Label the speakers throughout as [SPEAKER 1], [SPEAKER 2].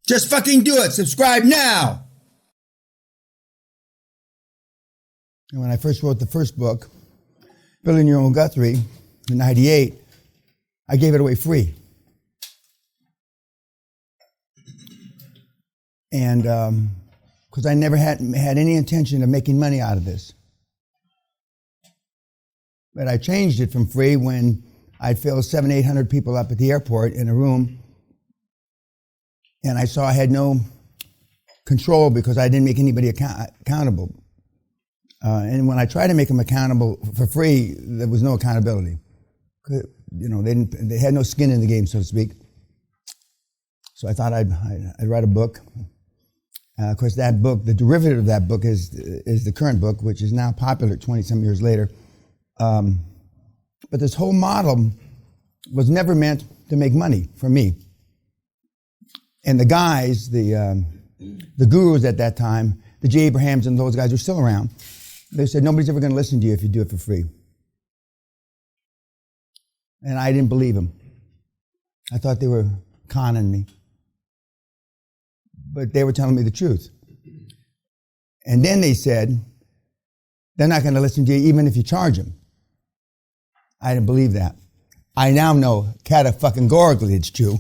[SPEAKER 1] Just fucking do it. Subscribe now. And when I first wrote the first book, Building Your Own Guthrie, in 98, I gave it away free. And because I never had any intention of making money out of this. But I changed it from free when I'd fill 700-800 people up at the airport in a room, and I saw I had no control because I didn't make anybody accountable. And when I tried to make them accountable for free, there was no accountability. You know, they had no skin in the game, so to speak. So I thought I'd write a book. Of course, that book, the derivative of that book is the current book, which is now popular 20-some years later. But this whole model was never meant to make money for me. And the guys, the gurus at that time, the J. Abrahams and those guys are still around. They said, nobody's ever going to listen to you if you do it for free. And I didn't believe them. I thought they were conning me. But they were telling me the truth. And then they said, they're not going to listen to you even if you charge them. I didn't believe that. I now know categorically it's true.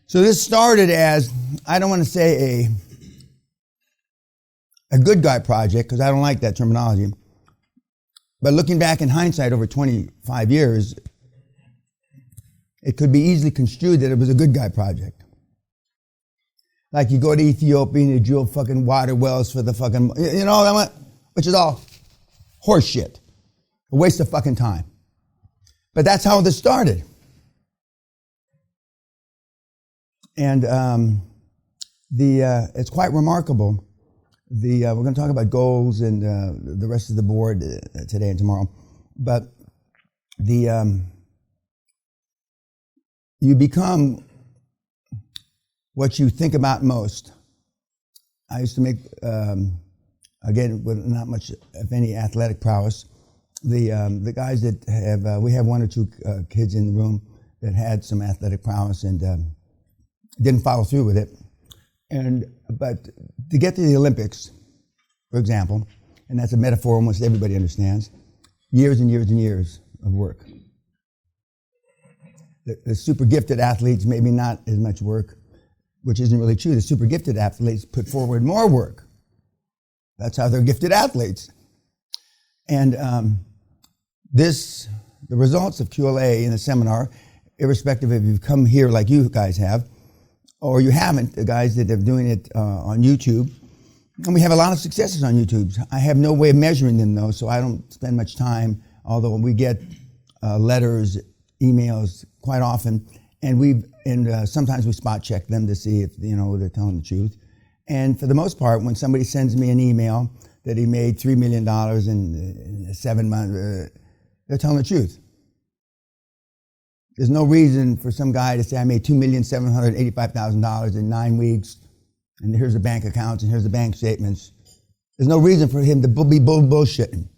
[SPEAKER 1] So this started as, I don't want to say a good guy project, because I don't like that terminology. But looking back in hindsight over 25 years, it could be easily construed that it was a good guy project. Like you go to Ethiopia and you drill fucking water wells for the fucking, you know, which is all horse shit. A waste of fucking time. But that's how this started. And it's quite remarkable. We're going to talk about goals and the rest of the board today and tomorrow. But you become what you think about most. I used to make, again, with not much, if any, athletic prowess. The guys that have, we have one or two kids in the room that had some athletic prowess and didn't follow through with it. But to get to the Olympics, for example, and that's a metaphor almost everybody understands, years and years and years of work. The super gifted athletes, maybe not as much work, which isn't really true. The super gifted athletes put forward more work. That's how they're gifted athletes. And the results of QLA in the seminar, irrespective if you've come here like you guys have, or you haven't, the guys that are doing it on YouTube, and we have a lot of successes on YouTube. I have no way of measuring them though, so I don't spend much time, although we get letters, emails quite often, and sometimes we spot check them to see if they're telling the truth. And for the most part, when somebody sends me an email that he made $3 million in 7 months, they're telling the truth. There's no reason for some guy to say, I made $2,785,000 in 9 weeks, and here's the bank accounts, and here's the bank statements. There's no reason for him to be bullshitting.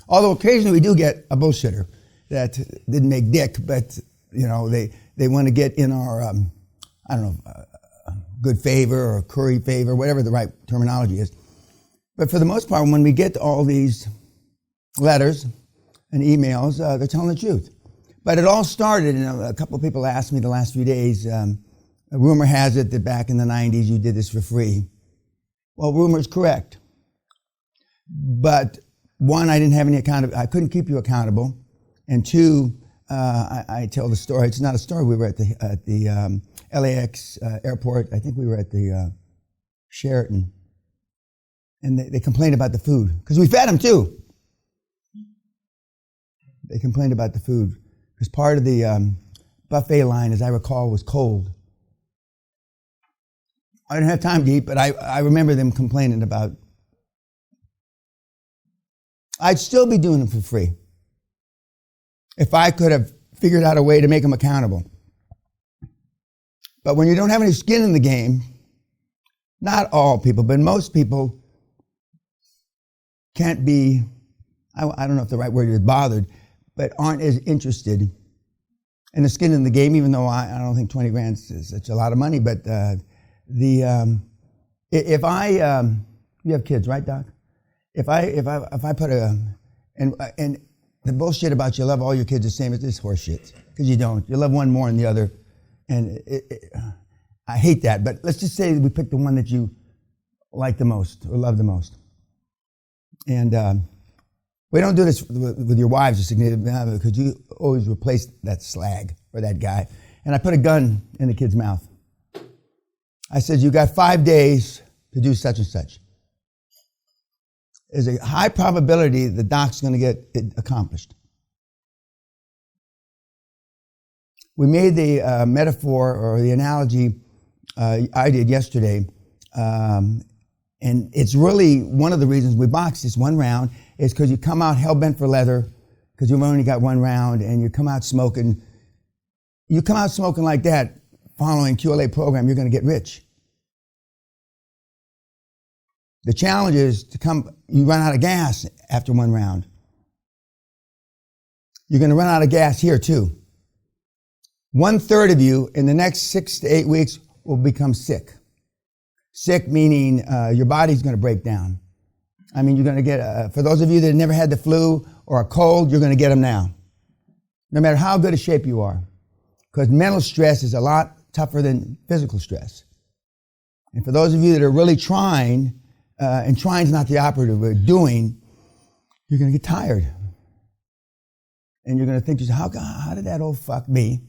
[SPEAKER 1] Although occasionally we do get a bullshitter that didn't make dick, but they want to get in our, good favor or curry favor, whatever the right terminology is. But for the most part, when we get all these letters and emails, they're telling the truth. But it all started, a couple of people asked me the last few days, a rumor has it that back in the 90s you did this for free. Well, rumor is correct. But one, I didn't have any I couldn't keep you accountable. And two, I tell the story. It's not a story. We were at the LAX airport. I think we were at the Sheraton. And they complained about the food. Because we fed them too. They complained about the food. Because part of the buffet line, as I recall, was cold. I didn't have time to eat, but I remember them complaining about. I'd still be doing them for free if I could have figured out a way to make them accountable. But when you don't have any skin in the game, not all people, but most people can't be, I don't know if the right word is bothered, but aren't as interested and the skin in the game, even though I don't think 20 grand is such a lot of money, but if I, you have kids, right, Doc? If I put and the bullshit about you love all your kids the same, it's this horse shit, because you don't. You love one more than the other, and I hate that, but let's just say we pick the one that you like the most or love the most. And we don't do this with your wives or significant other, because you always replace that slag or that guy. And I put a gun in the kid's mouth. I said, you got 5 days to do such and such. There's a high probability the doc's going to get it accomplished. We made the metaphor or the analogy I did yesterday, and it's really one of the reasons we box this one round is because you come out hell-bent for leather because you've only got one round, and you come out smoking. You come out smoking like that following QLA program, you're going to get rich. The challenge is you run out of gas after one round. You're going to run out of gas here too. 1/3 of you in the next 6 to 8 weeks will become sick. Sick meaning your body's going to break down. I mean, you're going to get, for those of you that have never had the flu or a cold, you're going to get them now. No matter how good a shape you are. Because mental stress is a lot tougher than physical stress. And for those of you that are really trying, and trying is not the operative word, doing, you're going to get tired. And you're going to think to yourself, how did that old fuck me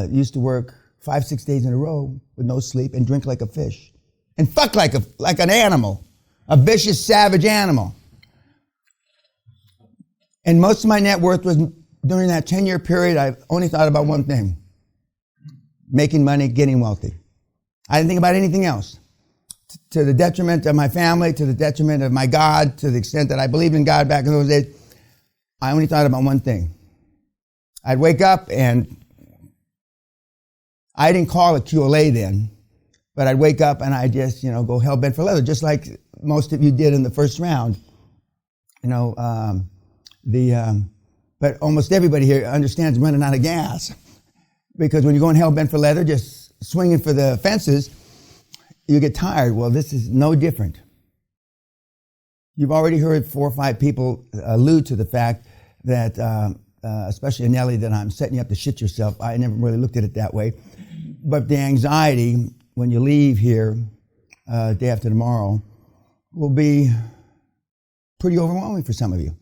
[SPEAKER 1] used to work 5-6 days in a row with no sleep and drink like a fish and fuck like an animal, a vicious, savage animal. And most of my net worth was during that 10-year period. I only thought about one thing: making money, getting wealthy. I didn't think about anything else. To the detriment of my family, to the detriment of my God, to the extent that I believed in God back in those days, I only thought about one thing. I'd wake up, and I didn't call it QLA then, but I'd wake up and I'd just, go hell-bent for leather, just like most of you did in the first round. But almost everybody here understands running out of gas, because when you're going hell-bent for leather, just swinging for the fences, you get tired. Well, this is no different. You've already heard 4 or 5 people allude to the fact that, especially Nelly, that I'm setting you up to shit yourself. I never really looked at it that way. But the anxiety when you leave here day after tomorrow will be pretty overwhelming for some of you.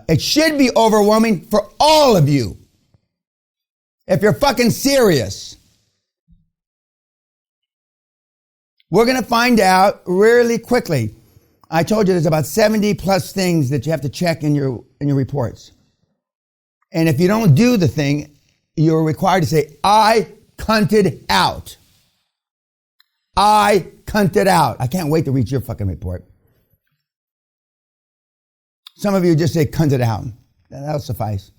[SPEAKER 1] It should be overwhelming for all of you, if you're fucking serious. We're going to find out really quickly. I told you there's about 70 plus things that you have to check in your reports. And if you don't do the thing, you're required to say, I cunted out. I cunted out. I can't wait to read your fucking report. Some of you just say cunted out. That'll suffice.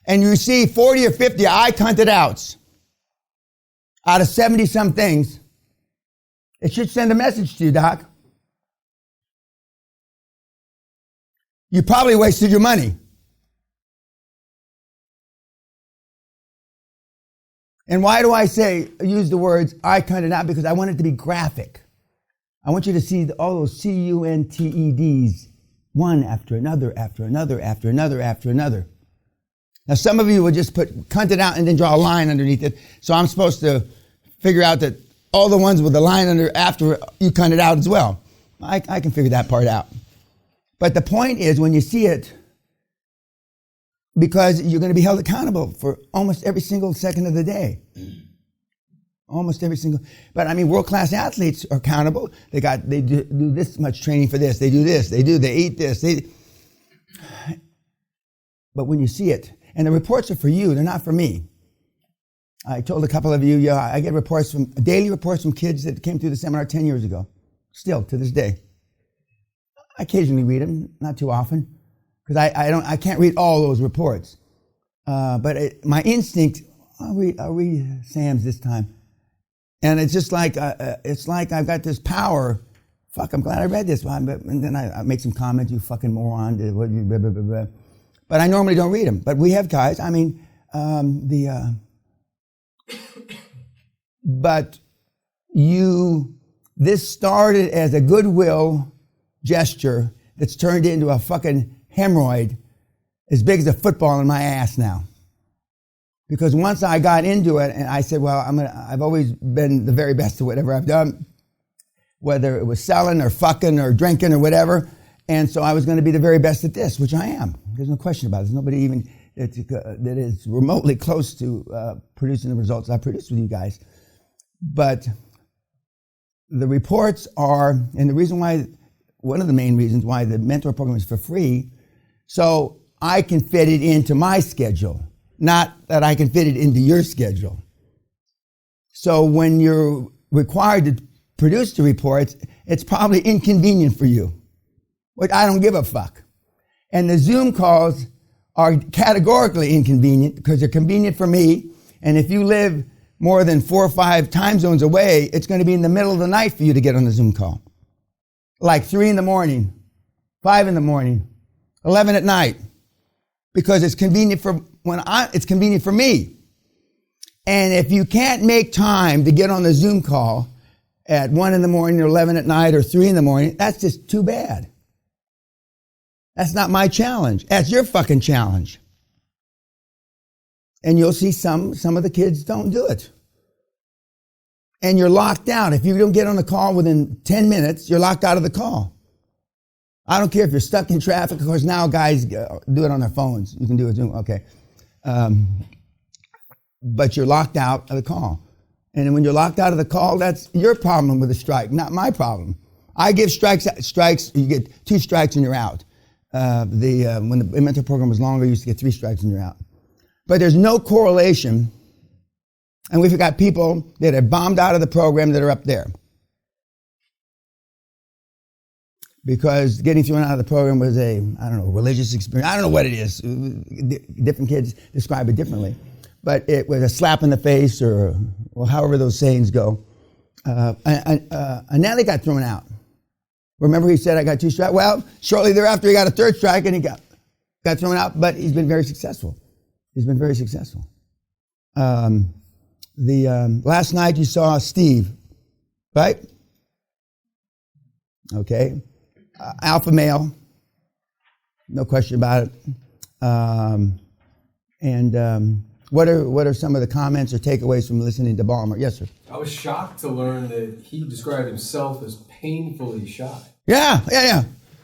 [SPEAKER 1] And you see 40 or 50 I cunted outs out of 70 some things. It should send a message to you, Doc. You probably wasted your money. And why do I use the words I cunted out? Because I want it to be graphic. I want you to see all those CUNTEDs, one after another, after another, after another, after another. Now, some of you will just put cunted out and then draw a line underneath it. So I'm supposed to figure out that all the ones with the line under after you cunted out as well. I can figure that part out. But the point is, when you see it, because you're going to be held accountable for almost every single second of the day. Almost every single. But I mean, world-class athletes are accountable. They do this much training for this. They do this. They eat this. But when you see it, and the reports are for you, they're not for me. I told a couple of you, I get daily reports from kids that came through the seminar 10 years ago. Still, to this day. I occasionally read them, not too often, because I can't read all those reports. But my instinct, I'll read Sam's this time. And it's just like, it's like I've got this power. Fuck, I'm glad I read this one. And then I make some comments, you fucking moron. Blah, blah, blah, blah. But I normally don't read them. But we have guys, But this started as a goodwill gesture that's turned into a fucking hemorrhoid as big as a football in my ass now. Because once I got into it and I said, well, I've always been the very best at whatever I've done, whether it was selling or fucking or drinking or whatever. And so I was going to be the very best at this, which I am. There's no question about it. There's nobody even that is remotely close to producing the results I produce with you guys. But the reports are, and the reason why, one of the main reasons why the mentor program is for free, so I can fit it into my schedule, not that I can fit it into your schedule. So when you're required to produce the reports, it's probably inconvenient for you, but I don't give a fuck. And the Zoom calls are categorically inconvenient because they're convenient for me. And if you live more than 4 or 5 time zones away, it's going to be in the middle of the night for you to get on the Zoom call. Like 3 in the morning, 5 in the morning, 11 at night, because it's convenient it's convenient for me. And if you can't make time to get on the Zoom call at 1 in the morning or 11 at night or 3 in the morning, that's just too bad. That's not my challenge. That's your fucking challenge. And you'll see some of the kids don't do it. And you're locked out. If you don't get on the call within 10 minutes, you're locked out of the call. I don't care if you're stuck in traffic. Of course, now guys do it on their phones. You can do it Zoom. Okay. But you're locked out of the call. And when you're locked out of the call, that's your problem with the strike, not my problem. I give strikes, you get 2 strikes and you're out. When the mentor program was longer, you used to get 3 strikes and you're out. But there's no correlation. And we've got people that are bombed out of the program that are up there. Because getting thrown out of the program was a religious experience. I don't know what it is. Different kids describe it differently. But it was a slap in the face or however those sayings go. And now they got thrown out. Remember he said, I got 2 strikes? Well, shortly thereafter, he got a 3rd strike and he got thrown out, but he's been very successful. He's been very successful. Last night you saw Steve, right? Okay. Alpha male, no question about it. What are some of the comments or takeaways from listening to Ballmer? Yes, sir.
[SPEAKER 2] I was shocked to learn that he described himself as painfully shy.
[SPEAKER 1] Yeah.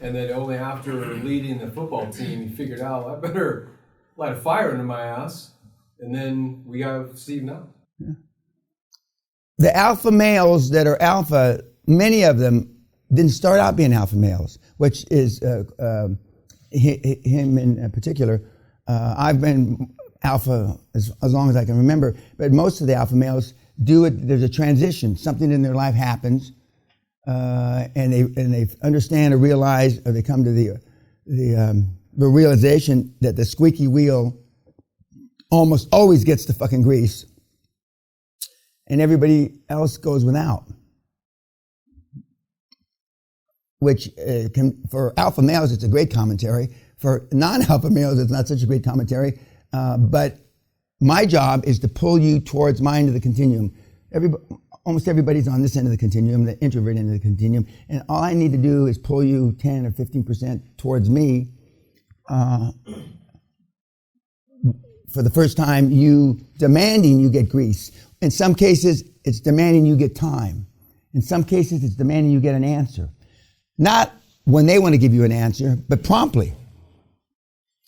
[SPEAKER 2] And that only after leading the football team, he figured out, I better light a fire under my ass. And then we got Steve now.
[SPEAKER 1] Yeah. The alpha males that are alpha, many of them didn't start out being alpha males, which is him in particular. I've been alpha as long as I can remember, but most of the alpha males do it. There's a transition. Something in their life happens, and they understand or realize, or they come to the realization that the squeaky wheel almost always gets the fucking grease, and everybody else goes without. Which for alpha males, it's a great commentary. For non-alpha males, it's not such a great commentary. But my job is to pull you towards my end of the continuum. Almost everybody's on this end of the continuum, the introvert end of the continuum. And all I need to do is pull you 10 or 15% towards me. For the first time, demanding you get grease. In some cases, it's demanding you get time. In some cases, it's demanding you get an answer. Not when they want to give you an answer, but promptly.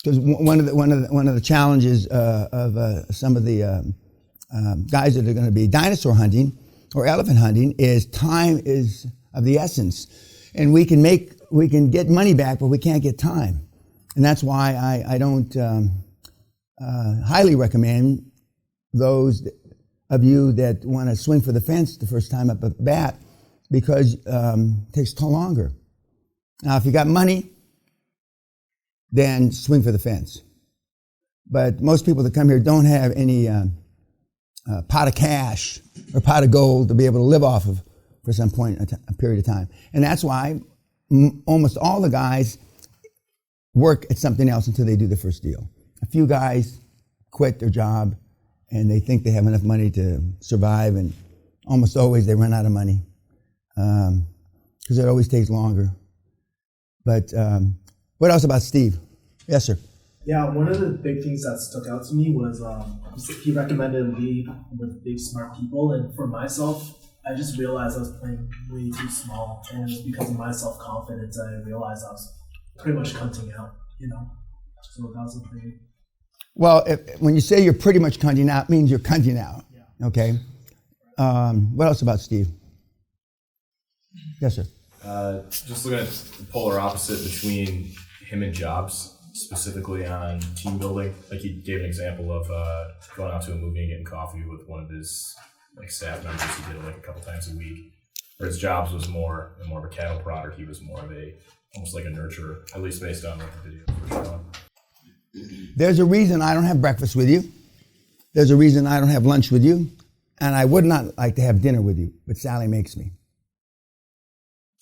[SPEAKER 1] Because one of the challenges of some of the guys that are going to be dinosaur hunting or elephant hunting is time is of the essence, and we can get money back, but we can't get time, and that's why I don't highly recommend those of you that want to swing for the fence the first time up at bat, because it takes longer. Now, if you got money, then swing for the fence. But most people that come here don't have any pot of cash or pot of gold to be able to live off of for some point, a period of time. And that's why almost all the guys work at something else until they do the first deal. A few guys quit their job and they think they have enough money to survive, and almost always they run out of money because it always takes longer. But what else about Steve? Yes, sir.
[SPEAKER 3] Yeah, one of the big things that stuck out to me was he recommended lead with big, smart people. And for myself, I just realized I was playing way too small. And because of my self-confidence, I realized I was pretty much cunting out, So that was a pretty...
[SPEAKER 1] Well, when you say you're pretty much cunting out, it means you're cunting out.
[SPEAKER 3] Yeah.
[SPEAKER 1] Okay. What else about Steve? Yes, sir.
[SPEAKER 4] Just looking at the polar opposite between him and Jobs, specifically on team building. Like, he gave an example of going out to a movie and getting coffee with one of his staff members. He did it a couple times a week. Whereas Jobs was more of a cattle prodder. He was more of almost like a nurturer, at least based on what the video was showing.
[SPEAKER 1] There's a reason I don't have breakfast with you. There's a reason I don't have lunch with you. And I would not like to have dinner with you, but Sally makes me.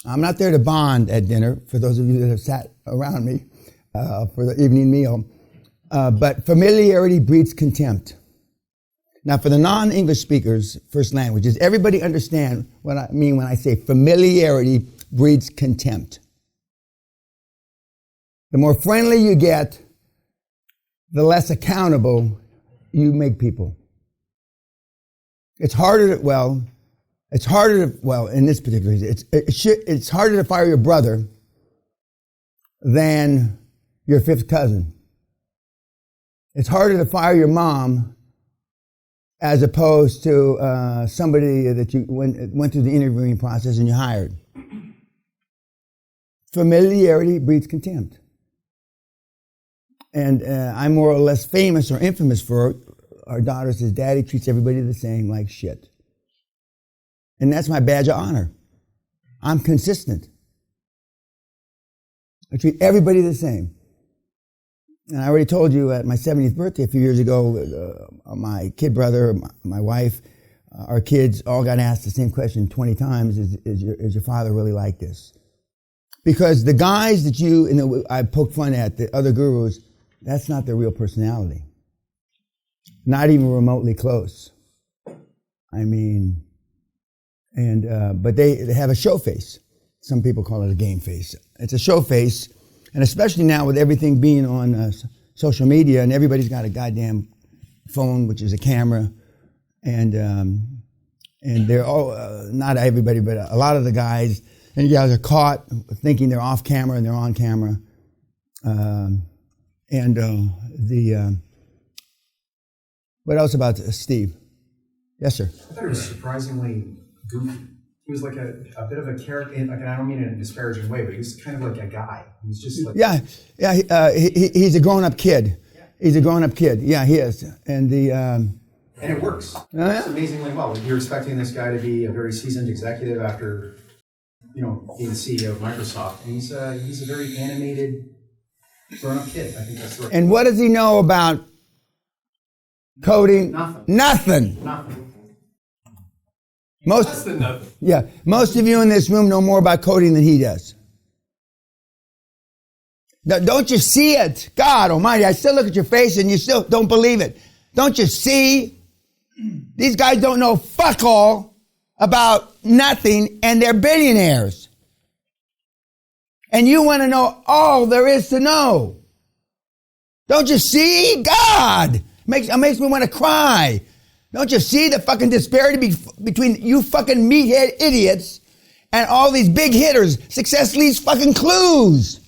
[SPEAKER 1] I'm not there to bond at dinner, for those of you that have sat around me for the evening meal. But familiarity breeds contempt. Now, for the non-English speakers, first languages, everybody understand what I mean when I say familiarity breeds contempt. The more friendly you get, the less accountable you make people. It's harder to, in this particular case, it's harder to fire your brother than your fifth cousin. It's harder to fire your mom as opposed to somebody that you went through the interviewing process and you hired. Familiarity breeds contempt. And I'm more or less famous or infamous for our daughter says, Daddy treats everybody the same, like shit. And that's my badge of honor. I'm consistent. I treat everybody the same. And I already told you at my 70th birthday a few years ago, my kid brother, my wife, our kids all got asked the same question 20 times, is your father really like this? Because the guys that I poke fun at, the other gurus, that's not their real personality. Not even remotely close. I mean, but they have a show face. Some people call it a game face. It's a show face, and especially now with everything being on social media, and everybody's got a goddamn phone, which is a camera, and they're all, not everybody, but a lot of the guys and gals are caught thinking they're off camera and they're on camera. What else about Steve? Yes, sir.
[SPEAKER 5] I thought he was surprisingly goofy. He was like a bit of a character, like, and I don't mean it in a disparaging way, but he was kind of like a guy. He was just like...
[SPEAKER 1] He's a grown-up kid. Yeah. He's a grown-up kid. Yeah, he is. And
[SPEAKER 5] it works. It's amazingly well. You're expecting this guy to be a very seasoned executive after, being the CEO of Microsoft. And he's a very animated, grown-up kid. I think that's the right.
[SPEAKER 1] And what does he know about coding? Nothing.
[SPEAKER 2] Less than nothing.
[SPEAKER 1] Yeah, most of you in this room know more about coding than he does. Now, don't you see it? God almighty, I still look at your face and you still don't believe it. Don't you see? These guys don't know fuck all about nothing, and they're billionaires. And you want to know all there is to know. Don't you see? God! Makes me want to cry. Don't you see the fucking disparity between you fucking meathead idiots and all these big hitters? Success leaves fucking clues.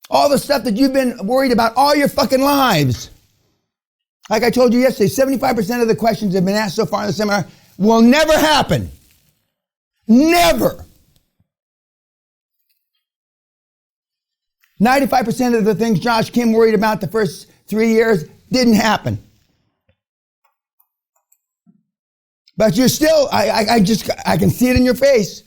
[SPEAKER 1] All the stuff that you've been worried about all your fucking lives. Like I told you yesterday, 75% of the questions that have been asked so far in the seminar will never happen. Never. 95% of the things Josh Kim worried about the first 3 years didn't happen. But you're still, I can see it in your face.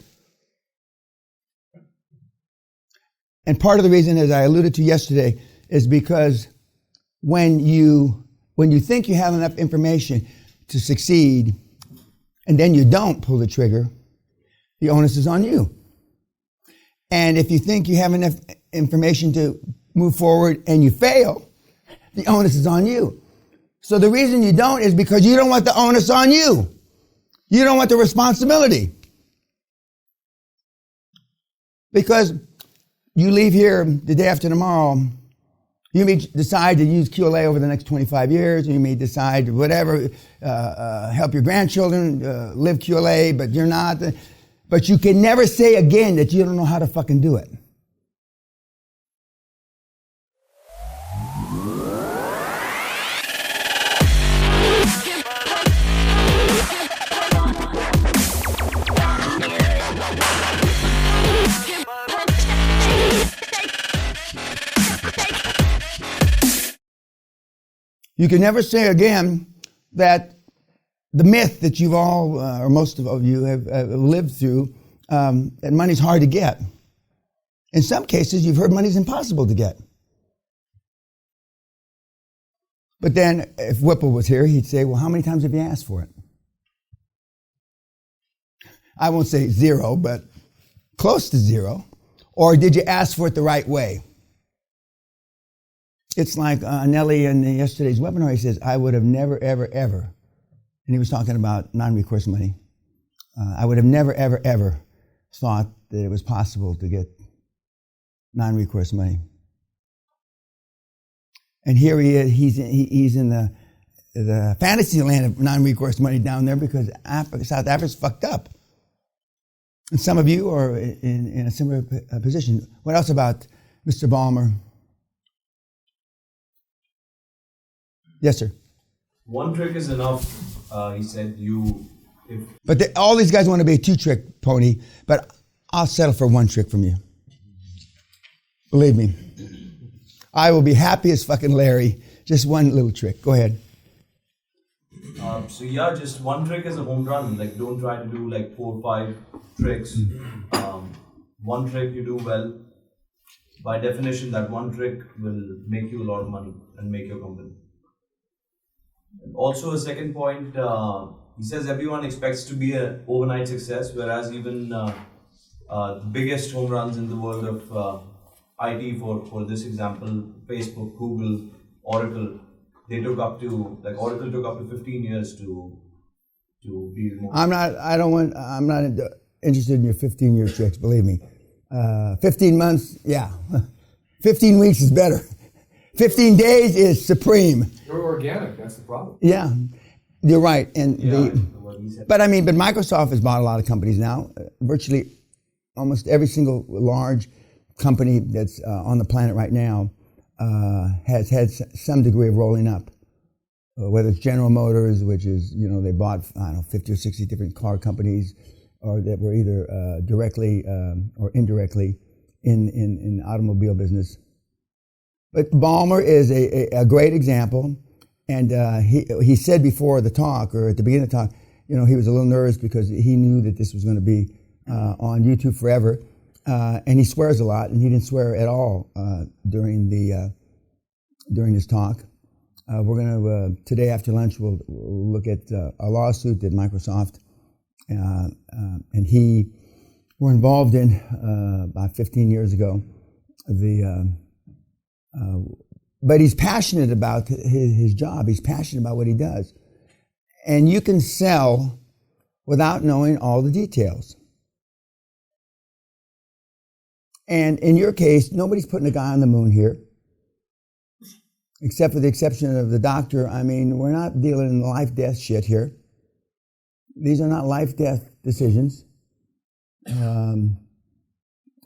[SPEAKER 1] And part of the reason, as I alluded to yesterday, is because when you think you have enough information to succeed, and then you don't pull the trigger, the onus is on you. And if you think you have enough information to move forward and you fail, the onus is on you. So the reason you don't is because you don't want the onus on you. You don't want the responsibility. Because you leave here the day after tomorrow, you may decide to use QLA over the next 25 years. You may decide whatever, help your grandchildren live QLA, but you're not. But you can never say again that you don't know how to fucking do it. You can never say again that the myth that you've all, or most of you, have lived through, that money's hard to get. In some cases, you've heard money's impossible to get. But then, if Whipple was here, he'd say, well, how many times have you asked for it? I won't say zero, but close to zero. Or did you ask for it the right way? It's like Nelly in yesterday's webinar, he says, I would have never, ever, ever, and he was talking about non-recourse money. I would have never, ever, ever thought that it was possible to get non-recourse money. And here he is, he's in the fantasy land of non-recourse money down there because South Africa's fucked up. And some of you are in a similar position. What else about Mr. Ballmer? Yes, sir.
[SPEAKER 6] One trick is enough, he said.
[SPEAKER 1] But all these guys want to be a two-trick pony, but I'll settle for one trick from you. Believe me. I will be happy as fucking Larry. Just one little trick. Go ahead.
[SPEAKER 6] Just one trick is a home run. Like, don't try to do like 4 or 5 tricks. One trick you do well. By definition, that one trick will make you a lot of money and make your company. Also, a second point, he says everyone expects to be an overnight success, whereas even the biggest home runs in the world of IT, for this example, Facebook, Google, Oracle, Oracle took up to 15 years to be removed.
[SPEAKER 1] I'm not interested in your 15-year tricks, believe me. 15 months, yeah. 15 weeks is better. 15 days is supreme.
[SPEAKER 2] You're organic, that's the problem.
[SPEAKER 1] Yeah, you're right. But Microsoft has bought a lot of companies now. Virtually almost every single large company that's on the planet right now has had some degree of rolling up. Whether it's General Motors, which is, they bought, 50 or 60 different car companies, or that were either directly or indirectly in the automobile business. But Ballmer is a great example, and he said before the talk, or at the beginning of the talk, he was a little nervous because he knew that this was going to be on YouTube forever, and he swears a lot, and he didn't swear at all during this talk. We're going to today after lunch we'll look at a lawsuit that Microsoft and he were involved in about 15 years ago. But he's passionate about his job. He's passionate about what he does. And you can sell without knowing all the details. And in your case, nobody's putting a guy on the moon here, except for the exception of the doctor. We're not dealing in life-death shit here. These are not life-death decisions. And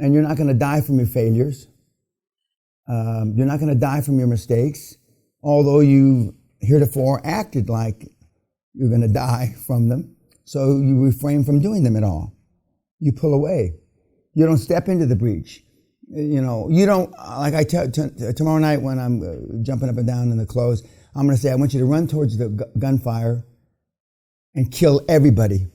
[SPEAKER 1] you're not going to die from your failures. You're not going to die from your mistakes, although you heretofore acted like you're going to die from them. So you refrain from doing them at all. You pull away. You don't step into the breach. You don't, like I tell tomorrow night when I'm jumping up and down in the clothes, I'm going to say, I want you to run towards the gunfire and kill everybody.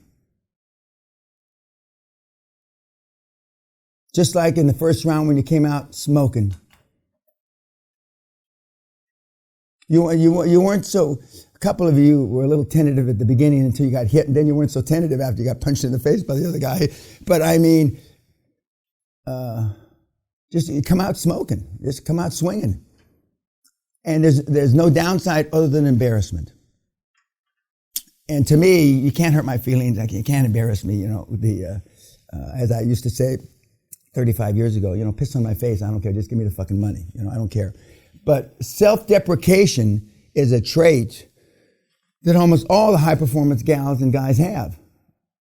[SPEAKER 1] Just like in the first round when you came out smoking. You weren't so, a couple of you were a little tentative at the beginning until you got hit, and then you weren't so tentative after you got punched in the face by the other guy. But just come out smoking. Just come out swinging. And there's no downside other than embarrassment. And to me, you can't hurt my feelings. You can't embarrass me. As I used to say 35 years ago, piss on my face. I don't care. Just give me the fucking money. I don't care. But self-deprecation is a trait that almost all the high-performance gals and guys have.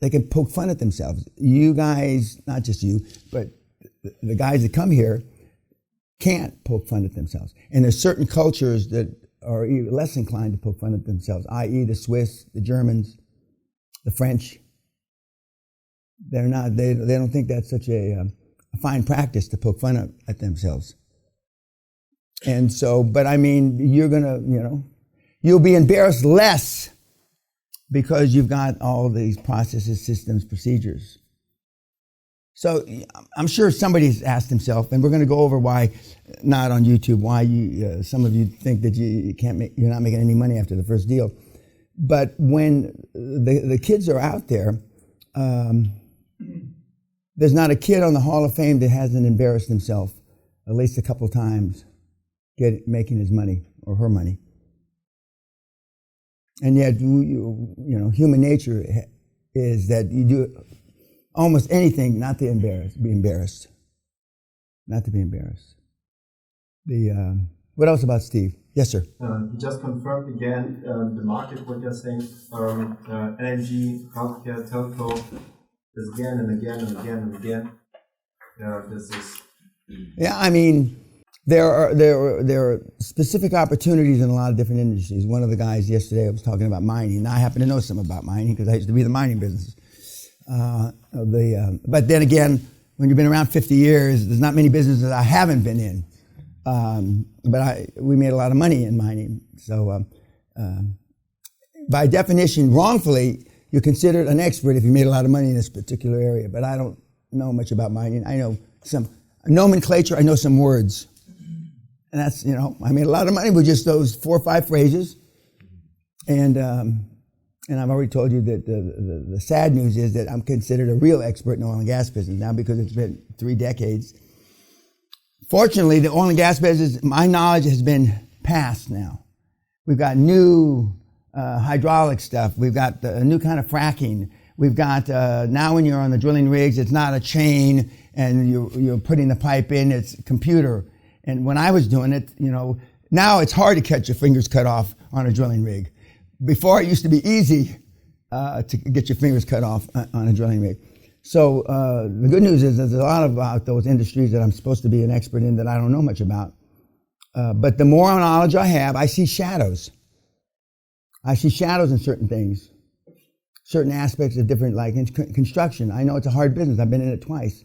[SPEAKER 1] They can poke fun at themselves. You guys, not just you, but the guys that come here can't poke fun at themselves. And there's certain cultures that are even less inclined to poke fun at themselves, i.e. the Swiss, the Germans, the French. They're not, they don't think that's such a fine practice to poke fun at themselves. And so, but I mean, you're gonna, you'll be embarrassed less because you've got all these processes, systems, procedures. So I'm sure somebody's asked himself, and we're going to go over why not on YouTube, why you, some of you think that you're not making any money after the first deal. But when the kids are out there, there's not a kid on the Hall of Fame that hasn't embarrassed himself at least a couple times making his money or her money. And yet, human nature is that you do almost anything not to be embarrassed. Not to be embarrassed. What else about Steve? Yes, sir.
[SPEAKER 7] He just confirmed again the market, what you're saying, energy, healthcare, telco, is again and again and again and again. This is.
[SPEAKER 1] Yeah, I mean, there are specific opportunities in a lot of different industries. One of the guys yesterday was talking about mining. Now I happen to know some about mining because I used to be in the mining business. But then again, when you've been around 50 years, there's not many businesses I haven't been in. But we made a lot of money in mining. So by definition, wrongfully, you're considered an expert if you made a lot of money in this particular area. But I don't know much about mining. I know some nomenclature. I know some words. And that's, I made a lot of money with just those 4 or 5 phrases. And I've already told you that the sad news is that I'm considered a real expert in the oil and gas business now because it's been 3 decades. Fortunately, the oil and gas business, my knowledge has been passed now. We've got new hydraulic stuff. We've got a new kind of fracking. We've got, now when you're on the drilling rigs, it's not a chain and you're putting the pipe in, it's a computer. And when I was doing it, now it's hard to catch your fingers cut off on a drilling rig. Before, it used to be easy to get your fingers cut off on a drilling rig. So the good news is there's a lot about those industries that I'm supposed to be an expert in that I don't know much about. But the more knowledge I have, I see shadows. I see shadows in certain things, certain aspects of different, like in construction. I know it's a hard business. I've been in it twice.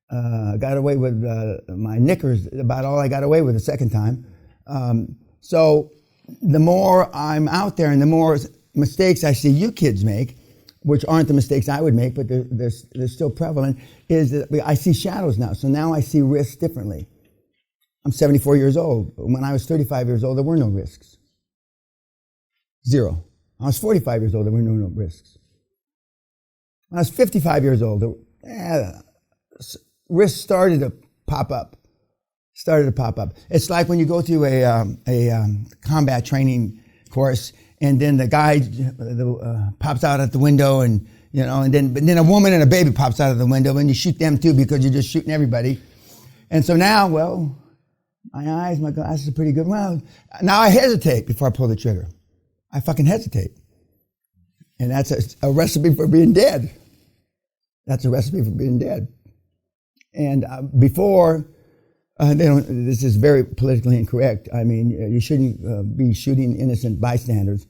[SPEAKER 1] Got away with my knickers, about all I got away with the second time. So the more I'm out there and the more mistakes I see you kids make, which aren't the mistakes I would make, but they're still prevalent, is that I see shadows now. So now I see risks differently. I'm 74 years old. When I was 35 years old, there were no risks. 0. I was 45 years old, there were no risks. When I was 55 years old, risks started to pop up. It's like when you go through a combat training course, and then the guy pops out at the window, and then a woman and a baby pops out of the window, and you shoot them too because you're just shooting everybody. And so now, my eyes, my glasses are pretty good. Well, now I hesitate before I pull the trigger. I fucking hesitate, and that's a recipe for being dead. That's a recipe for being dead. And before. This is very politically incorrect. I mean, you shouldn't be shooting innocent bystanders.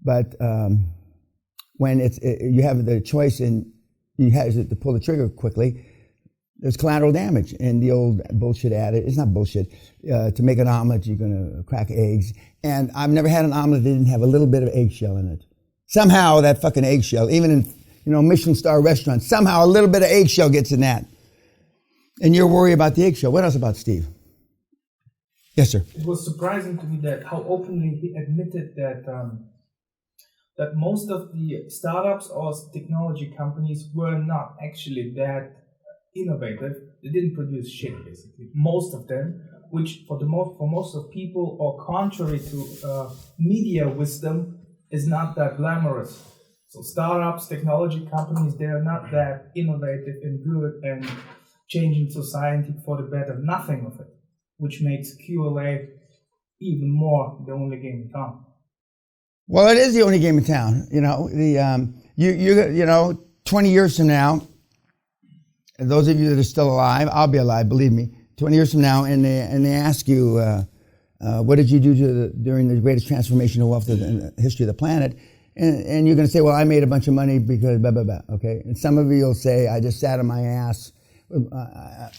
[SPEAKER 1] But when you have the choice and you have to pull the trigger quickly, there's collateral damage. And the old bullshit adage, it's not bullshit, to make an omelet, you're going to crack eggs. And I've never had an omelet that didn't have a little bit of eggshell in it. Somehow that fucking eggshell, even in Michelin star restaurants, somehow a little bit of eggshell gets in that. And you're worried about the eggshell. What else about Steve? Yes, sir.
[SPEAKER 8] It was surprising to me that how openly he admitted that most of the startups or technology companies were not actually that innovative. They didn't produce shit, basically. Most of them which for most of people, or contrary to media wisdom, is not that glamorous. So startups, technology companies, they are not that innovative and good and changing society for the better. Nothing of it, which makes QLA even more the only game in town.
[SPEAKER 1] Well, it is the only game in town. You know, you know, 20 years from now, and those of you that are still alive, I'll be alive, believe me. 20 years from now, and they ask you, what did you do during the greatest transformation of wealth in the history of the planet? And you're going to say, well, I made a bunch of money because blah, blah, blah, okay? And some of you will say, I just sat on my ass.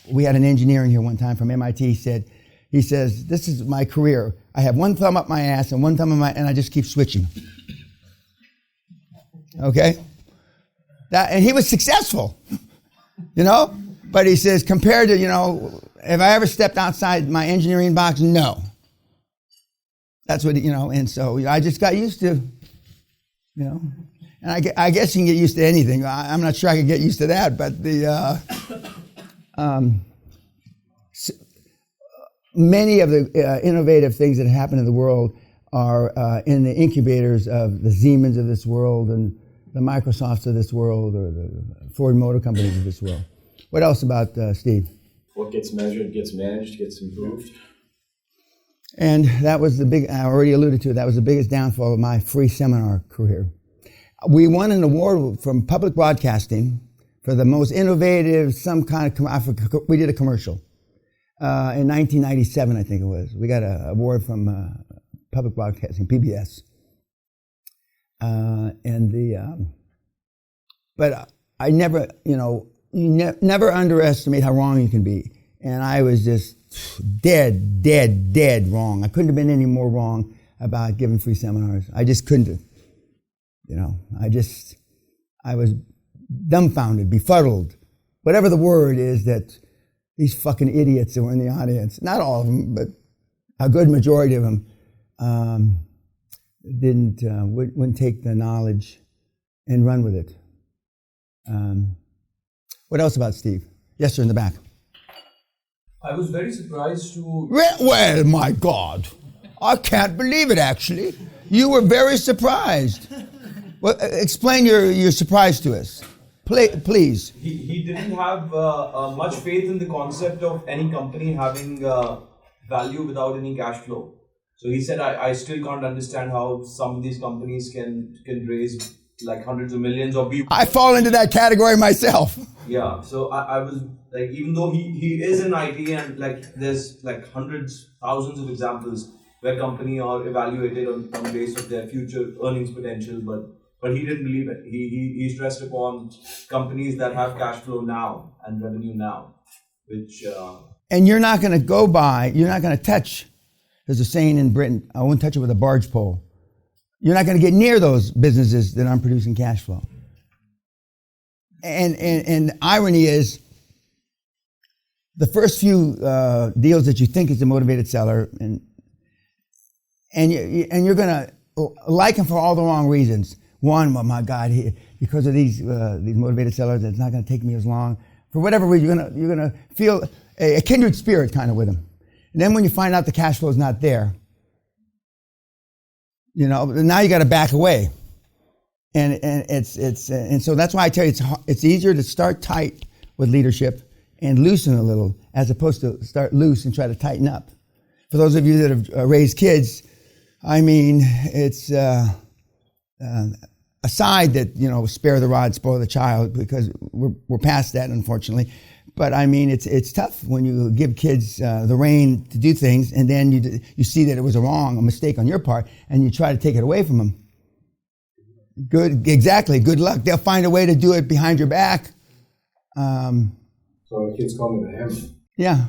[SPEAKER 1] We had an engineer in here one time from MIT. He says, this is my career. I have one thumb up my ass and one thumb in and I just keep switching. Okay? And he was successful, you know? But he says, compared to, you know, have I ever stepped outside my engineering box? No. That's what, you know, and so I just got used to, you know, and I guess you can get used to anything. I'm not sure I can get used to that, but many of the innovative things that happen in the world are in the incubators of the Siemens of this world and the Microsofts of this world or the Ford Motor Companies of this world. What else about Steve?
[SPEAKER 9] What gets measured gets managed, gets improved.
[SPEAKER 1] And that was I already alluded to it, that was the biggest downfall of my free seminar career. We won an award from public broadcasting for the most innovative, we did a commercial. In 1997, I think it was. We got an award from public broadcasting, PBS. But I never, you know, you never underestimate how wrong you can be. And I was just dead wrong. I couldn't have been any more wrong about giving free seminars. I just couldn't have. You know, I was dumbfounded, befuddled, whatever the word is that these fucking idiots that were in the audience, not all of them, but a good majority of them, wouldn't take the knowledge and run with it. What else about Steve? Yes, sir, in the back.
[SPEAKER 6] I was very surprised to...
[SPEAKER 1] Well, my God. I can't believe it, actually. You were very surprised. Well, explain your surprise to us. Please.
[SPEAKER 6] He didn't have much faith in the concept of any company having value without any cash flow. So he said, I still can't understand how some of these companies can raise like hundreds of millions or be...
[SPEAKER 1] I fall into that category myself.
[SPEAKER 6] Yeah, so I was like, even though he is in IT and like there's like hundreds, thousands of examples where companies are evaluated on the basis of their future earnings potential, but he didn't believe it. He stressed upon companies that have cash flow now and revenue now, which...
[SPEAKER 1] And you're not going to you're not going to touch, there's a saying in Britain, I won't touch it with a barge pole. You're not going to get near those businesses that aren't producing cash flow. And irony is, the first few deals that you think is a motivated seller, and you're going to like him for all the wrong reasons. One, oh my God, because of these motivated sellers, it's not going to take me as long. For whatever reason, you're gonna feel a kindred spirit kind of with him. And then when you find out the cash flow is not there, you know, now you got to back away. And so that's why I tell you it's easier to start tight with leadership and loosen a little as opposed to start loose and try to tighten up. For those of you that have raised kids, I mean, it's aside that, you know, spare the rod, spoil the child, because we're past that, unfortunately. But I mean, it's tough when you give kids the rein to do things, and then you see that it was a mistake on your part, and you try to take it away from them. Exactly. Good luck. They'll find a way to do it behind your back.
[SPEAKER 9] So the kids call me the hammer.
[SPEAKER 1] Yeah.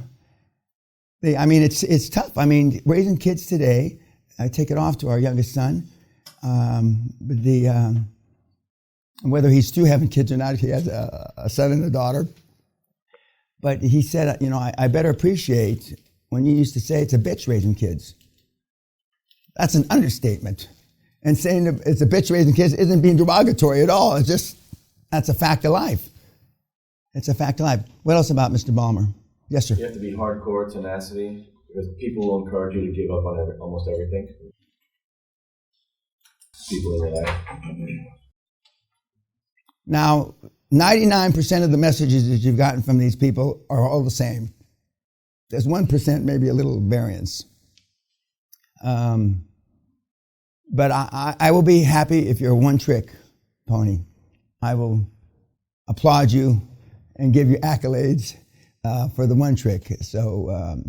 [SPEAKER 1] I mean, it's tough. I mean, raising kids today, I take it off to our youngest son. Whether he's still having kids or not, he has a son and a daughter. But he said, you know, I better appreciate when you used to say it's a bitch raising kids. That's an understatement. And saying that it's a bitch raising kids isn't being derogatory at all. It's just, that's a fact of life. It's a fact of life. What else about Mr. Ballmer? Yes, sir.
[SPEAKER 9] You have to be hardcore tenacity.
[SPEAKER 10] Because people will encourage you to give up on almost everything. People in your life.
[SPEAKER 1] Now, 99% of the messages that you've gotten from these people are all the same. There's 1% maybe a little variance. But I will be happy if you're a one-trick pony. I will applaud you and give you accolades for the one trick. So,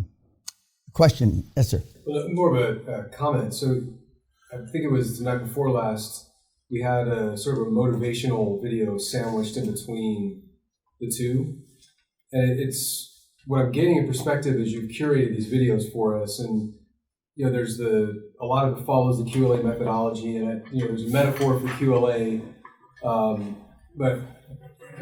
[SPEAKER 1] question, yes, sir.
[SPEAKER 2] Well, more of a comment. So, I think it was the night before last. We had a sort of a motivational video sandwiched in between the two, and it's what I'm getting in perspective is you've curated these videos for us, and there's a lot of it follows the QLA methodology, and there's a metaphor for QLA, but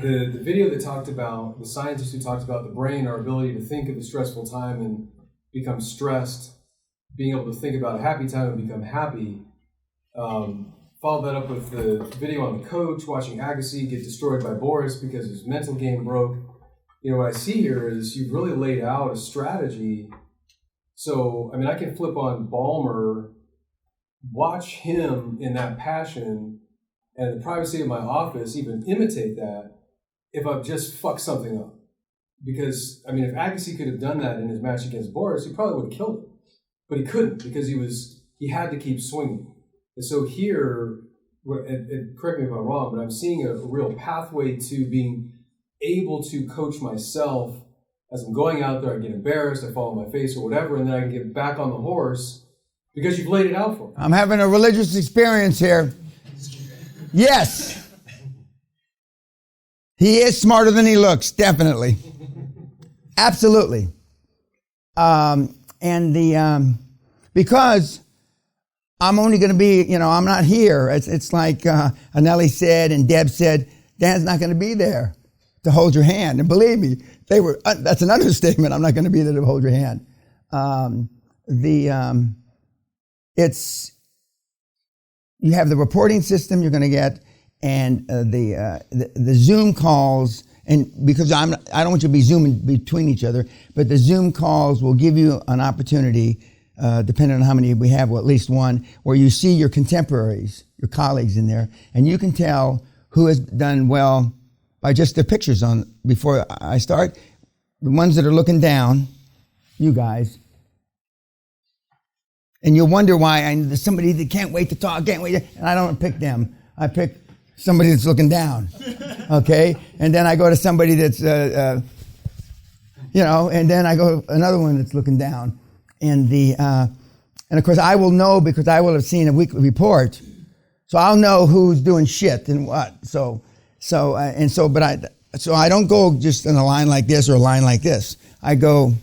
[SPEAKER 2] the video that talked about the scientist who talked about the brain, our ability to think of a stressful time and become stressed, being able to think about a happy time and become happy. Followed that up with the video on the coach watching Agassi get destroyed by Boris because his mental game broke. What I see here is you've really laid out a strategy. So, I can flip on Ballmer, watch him in that passion, and the privacy of my office even imitate that if I've just fucked something up. Because, if Agassi could have done that in his match against Boris, he probably would have killed him. But he couldn't because he had to keep swinging. And so here, and correct me if I'm wrong, but I'm seeing a real pathway to being able to coach myself as I'm going out there. I get embarrassed, I fall on my face or whatever, and then I can get back on the horse because you've laid it out for me.
[SPEAKER 1] I'm having a religious experience here. Yes. He is smarter than he looks, definitely. Absolutely. Because I'm only going to be, I'm not here. It's like Anelli said and Deb said, Dan's not going to be there to hold your hand. And believe me, that's an understatement. I'm not going to be there to hold your hand. You have the reporting system you're going to get, and the Zoom calls, and because I don't want you to be Zooming between each other, but the Zoom calls will give you an opportunity, depending on how many we have, at least one, where you see your contemporaries, your colleagues in there, and you can tell who has done well by just their pictures on before I start. The ones that are looking down, you guys. And you'll wonder why there's somebody that can't wait to talk, and I don't pick them. I pick somebody that's looking down, okay? And then I go to somebody that's, and then I go another one that's looking down. And of course I will know because I will have seen a weekly report, so I'll know who's doing shit and what. So I don't go just in a line like this or a line like this. I go,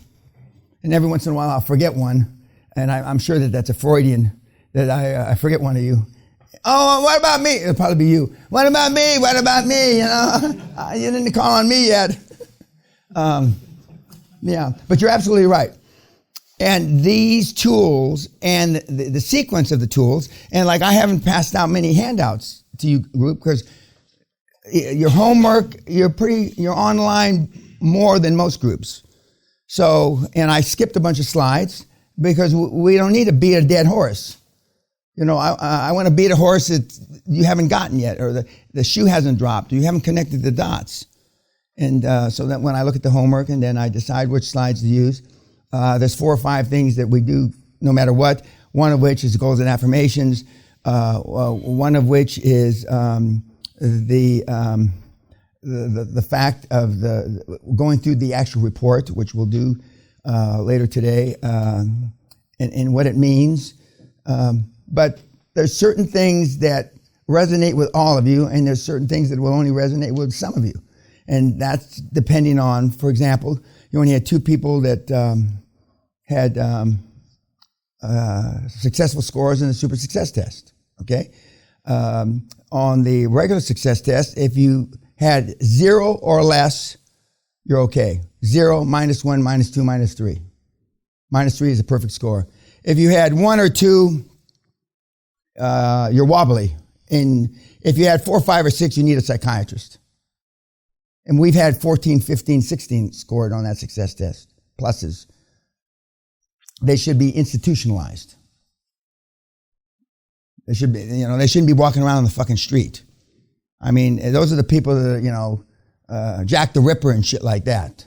[SPEAKER 1] and every once in a while I'll forget one. And I'm sure that's a Freudian, that I forget one of you. Oh, what about me? It'll probably be you. What about me? What about me? You didn't call on me yet. Yeah, but you're absolutely right. And these tools and the sequence of the tools, and like I haven't passed out many handouts to you group because your homework, you're online more than most groups. So, and I skipped a bunch of slides, because we don't need to beat a dead horse. I want to beat a horse that you haven't gotten yet, or the shoe hasn't dropped, or you haven't connected the dots. And so that when I look at the homework and then I decide which slides to use, there's 4 or 5 things that we do no matter what, one of which is goals and affirmations, one of which is the fact of going through the actual report, which we'll do later today, and what it means. But there's certain things that resonate with all of you, and there's certain things that will only resonate with some of you. And that's depending on, for example, you only had 2 people that had successful scores in the super success test, okay? On the regular success test, if you had 0 or less, you're okay. 0, -1, -2, -3. -3 is a perfect score. If you had 1 or 2, you're wobbly. And if you had 4, 5, or 6, you need a psychiatrist. And we've had 14, 15, 16 scored on that success test, pluses. they should be institutionalized. They should be, they shouldn't be walking around on the fucking street. I mean, those are the people that, Jack the Ripper and shit like that.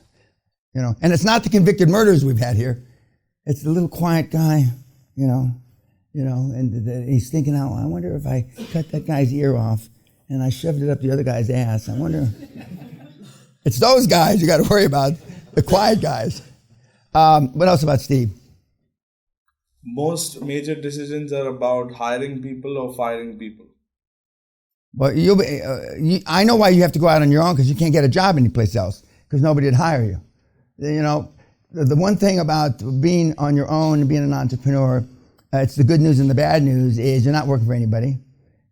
[SPEAKER 1] And it's not the convicted murderers we've had here. It's the little quiet guy, and he's thinking out, I wonder if I cut that guy's ear off and I shoved it up the other guy's ass. I wonder. It's those guys you got to worry about, the quiet guys. What else about Steve?
[SPEAKER 11] Most major decisions are about hiring people or firing people.
[SPEAKER 1] Well, I know why you have to go out on your own, because you can't get a job anyplace else, because nobody would hire you. The one thing about being on your own and being an entrepreneur, it's the good news and the bad news is you're not working for anybody.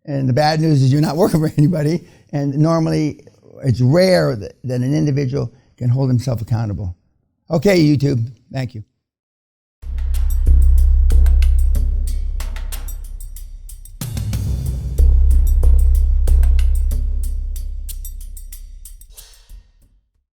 [SPEAKER 1] And the bad news is you're not working for anybody. And normally it's rare that an individual can hold himself accountable. Okay, YouTube. Thank you.